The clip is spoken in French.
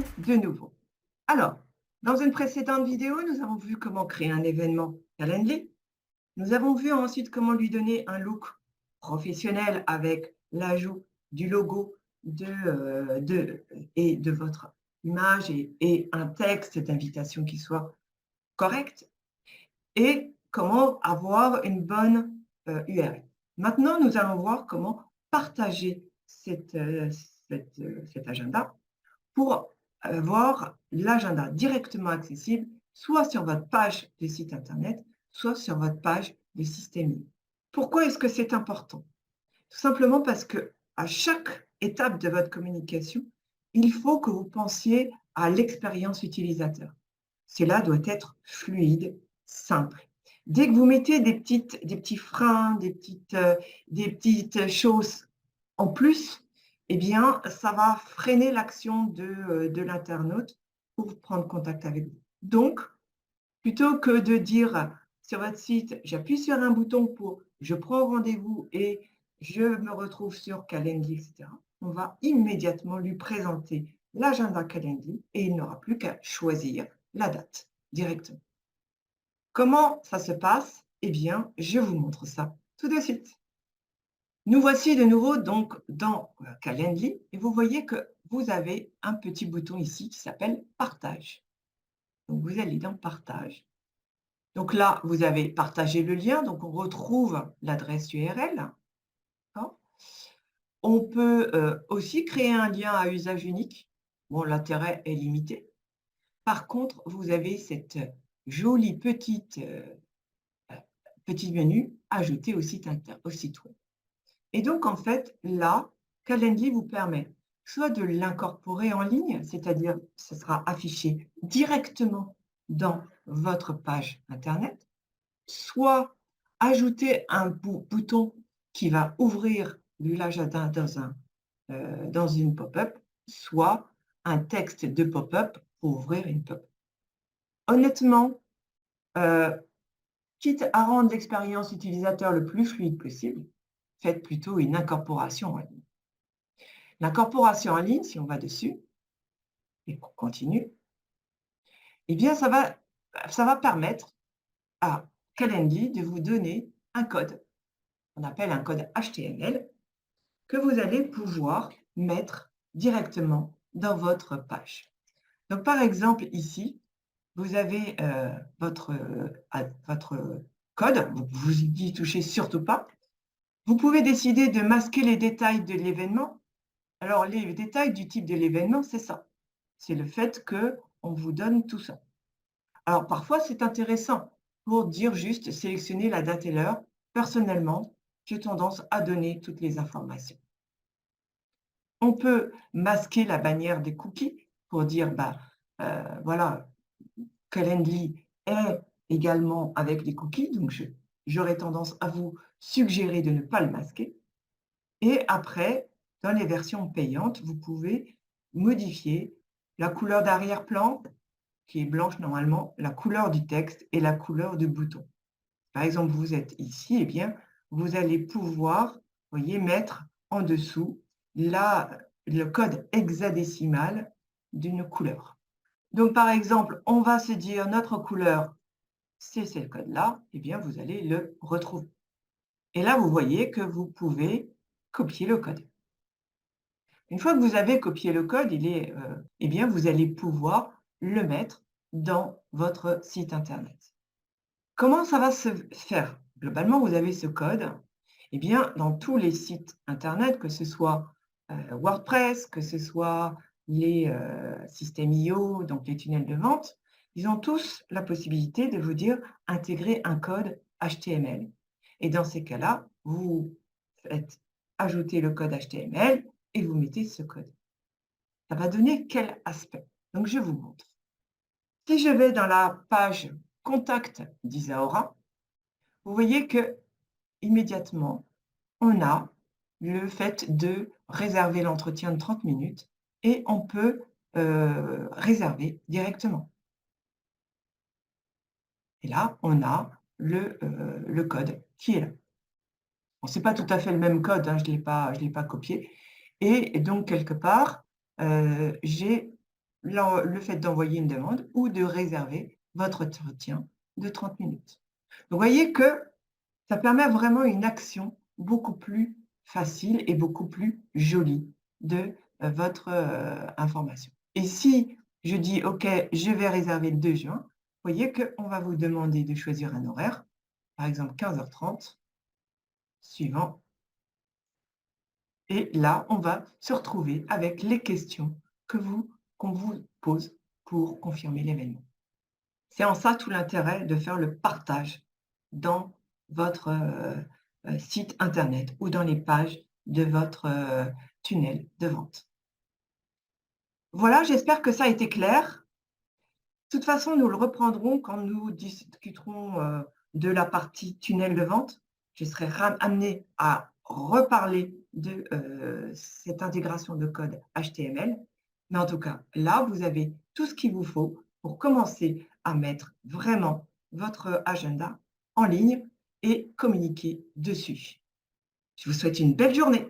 vous de nouveau. Alors, dans une précédente vidéo, nous avons vu comment créer un événement Calendly. Nous avons vu ensuite comment lui donner un look professionnel avec l'ajout du logo et de votre image et un texte d'invitation qui soit correct et comment avoir une bonne URL. Maintenant, nous allons voir comment partager cet agenda pour avoir l'agenda directement accessible, soit sur votre page de site internet, soit sur votre page de système I. Pourquoi est-ce que c'est important? Tout simplement parce que à chaque étape de votre communication, il faut que vous pensiez à l'expérience utilisateur. Cela doit être fluide, simple. Dès que vous mettez des petits freins, des petites choses en plus, eh bien, ça va freiner l'action de l'internaute pour prendre contact avec vous. Donc, plutôt que de dire sur votre site, j'appuie sur un bouton pour je prends rendez-vous et je me retrouve sur Calendly, etc., on va immédiatement lui présenter l'agenda Calendly et il n'aura plus qu'à choisir la date directement. Comment ça se passe? Eh bien, je vous montre ça tout de suite. Nous voici de nouveau donc dans Calendly et vous voyez que vous avez un petit bouton ici qui s'appelle Partage. Donc, vous allez dans Partage. Donc là, vous avez partagé le lien, donc on retrouve l'adresse URL. On peut aussi créer un lien à usage unique. Bon, l'intérêt est limité. Par contre, vous avez cette jolie petit menu ajouté au site web. Et donc, en fait, là, Calendly vous permet soit de l'incorporer en ligne, c'est-à-dire ce sera affiché directement dans votre page Internet, soit ajouter un bouton qui va ouvrir l'agenda dans une pop-up, soit un texte de pop-up pour ouvrir une pop-up. Honnêtement, quitte à rendre l'expérience utilisateur le plus fluide possible, faites plutôt une incorporation en ligne. L'incorporation en ligne, si on va dessus et qu'on continue, eh bien, ça va permettre à Calendly de vous donner un code, qu'on appelle un code HTML, que vous allez pouvoir mettre directement dans votre page. Donc, par exemple, ici, vous avez votre code, vous n'y touchez surtout pas. Vous pouvez décider de masquer les détails de l'événement. Alors, les détails du type de l'événement, c'est ça. C'est le fait qu'on vous donne tout ça. Alors, parfois, c'est intéressant pour dire juste sélectionner la date et l'heure. Personnellement, j'ai tendance à donner toutes les informations. On peut masquer la bannière des cookies pour dire, voilà, Calendly est également avec les cookies, donc j'aurais tendance à vous suggérer de ne pas le masquer. Et après, dans les versions payantes, vous pouvez modifier la couleur d'arrière-plan, qui est blanche normalement, la couleur du texte et la couleur du bouton. Par exemple, vous êtes ici, eh bien, vous allez pouvoir, voyez, mettre en dessous le code hexadécimal d'une couleur. Donc, par exemple, on va se dire notre couleur, c'est ce code-là, eh bien, vous allez le retrouver. Et là, vous voyez que vous pouvez copier le code. Une fois que vous avez copié le code, eh bien, vous allez pouvoir le mettre dans votre site Internet. Comment ça va se faire? Globalement, vous avez ce code. Eh bien, dans tous les sites Internet, que ce soit WordPress, que ce soit les systèmes IO, donc les tunnels de vente, ils ont tous la possibilité de vous dire intégrer un code HTML. Et dans ces cas-là, vous faites ajouter le code HTML et vous mettez ce code. Ça va donner quel aspect? Donc, je vous montre. Si je vais dans la page Contact d'Isaora, vous voyez que immédiatement, on a le fait de réserver l'entretien de 30 minutes et on peut réserver directement. Et là, on a le code qui est là. Bon, ce n'est pas tout à fait le même code, hein, je ne l'ai pas copié. Et donc, quelque part, j'ai le fait d'envoyer une demande ou de réserver votre entretien de 30 minutes. Vous voyez que ça permet vraiment une action beaucoup plus facile et beaucoup plus jolie de votre information. Et si je dis OK, je vais réserver le 2 juin, vous voyez qu'on va vous demander de choisir un horaire, par exemple 15h30, suivant. Et là, on va se retrouver avec les questions qu'on vous pose pour confirmer l'événement. C'est en ça tout l'intérêt de faire le partage dans votre site internet ou dans les pages de votre tunnel de vente. Voilà, j'espère que ça a été clair. De toute façon, nous le reprendrons quand nous discuterons de la partie tunnel de vente. Je serai amenée à reparler de cette intégration de code HTML. Mais en tout cas, là, vous avez tout ce qu'il vous faut pour commencer à mettre vraiment votre agenda en ligne et communiquer dessus. Je vous souhaite une belle journée.